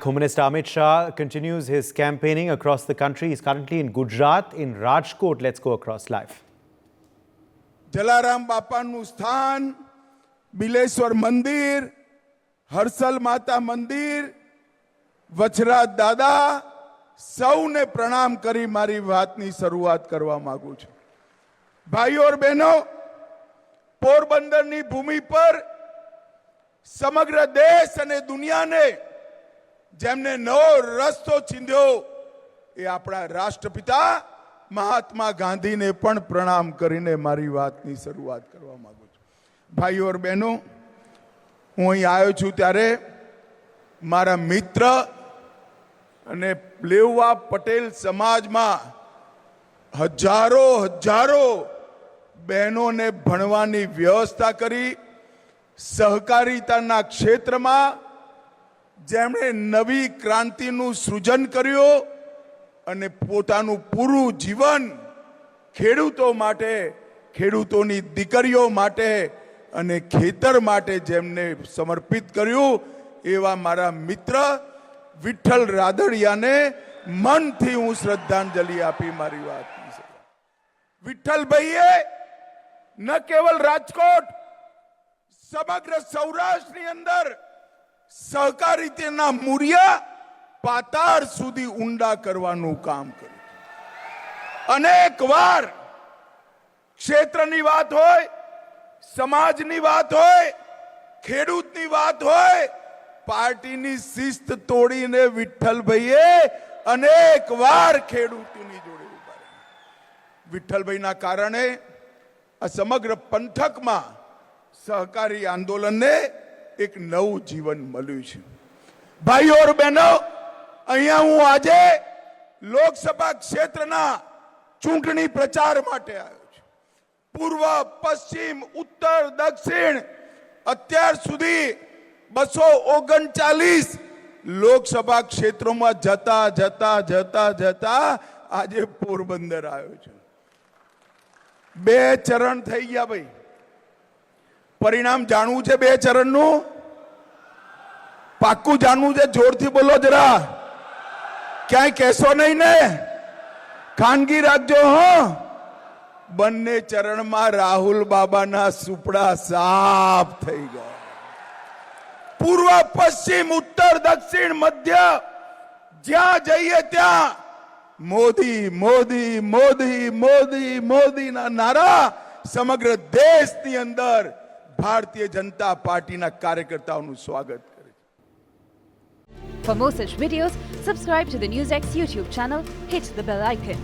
Home Minister Amit Shah continues his campaigning across the country. He's currently in Gujarat, in Rajkot. Let's go across live. Jalaram બાપાનું સ્થાન, બિલેશ્વર મંદિર, હર્ષલ માતા મંદિર, વચરાજ દાદા, સૌને પ્રણામ કરી મારી વાતની શરૂઆત કરવા માંગુ છું. ભાઈઓ और બહેનો, પોરબંદરની ભૂમિ પર સમગ્ર દેશ અને દુનિયાને જેમને નવો રસ્તો ચીંધ્યો એ આપણા રાષ્ટ્રપિતા મહાત્મા ગાંધીને પણ પ્રણામ કરીને મારી વાતની શરૂઆત કરવા માંગુ છું. ભાઈઓ और બહેનો, હું અહીં આવ્યો છું ત્યારે મારા મિત્ર અને લેઉવા પટેલ સમાજમાં હજારો બહેનોને ભણવાની વ્યવસ્થા કરી, સહકારિતાના ક્ષેત્રમાં જેમણે નવી ક્રાંતિનું સૃજન કર્યું અને પોતાનું પૂરું જીવન ખેડૂતો માટે, ખેડૂતોની દીકરીઓ માટે અને ખેતર માટે જેમને સમર્પિત કર્યું એવા મારા મિત્ર વિઠ્ઠલ રાદડિયાને મનથી હું શ્રદ્ધાંજલિ આપી મારી વાત. વિઠ્ઠલભાઈએ ન કેવલ રાજકોટ, સમગ્ર સૌરાષ્ટ્રની અંદર સહકારિતાના મૂળિયા પાતાળ સુધી ઊંડા કરવાનું કામ કર્યું. અનેક વાર ક્ષેત્રની વાત હોય, સમાજની વાત હોય, ખેડૂતની વાત હોય, પાર્ટીની શિસ્ત તોડીને વિઠ્ઠલભાઈએ અનેક વાર ખેડૂતોની જોડે ઉભા રહ્યા. વિઠ્ઠલભાઈના કારણે આ સમગ્ર પંથકમાં સહકારી આંદોલનને એક નવું જીવન મળ્યું છે. ભાઈઓ और બહેનો, અહીંયા હું આજે લોકસભા ક્ષેત્રના ચૂંટણી પ્રચાર માટે આવ્યો છું. પૂર્વ, પશ્ચિમ, ઉત્તર, દક્ષિણ અત્યાર સુધી 239 લોકસભા ક્ષેત્રોમાં જતા આજે પોરબંદર આવ્યો છું. 2 ચરણ થઈ ગયા ભાઈ. પરિણામ જાણવું છે 2 ચરણનું? પાક્કું જાણવું છે? જોરથી બોલો જરા. ક્યાંય કહેશો નહીં ને? ખાનગી રાખજો. હો, બંને ચરણમાં રાહુલ બાબાના સુપડા સાફ થઈ ગયા. પૂર્વ, પશ્ચિમ, ઉત્તર, દક્ષિણ, મધ્ય જ્યાં જઈએ ત્યાં મોદી મોદી મોદી મોદી મોદીના નારા સમગ્ર દેશની અંદર ભારતીય જનતા પાર્ટીના કાર્યકર્તાઓનું સ્વાગત કરે. For more such videos, subscribe to the NewsX YouTube channel, hit the bell icon.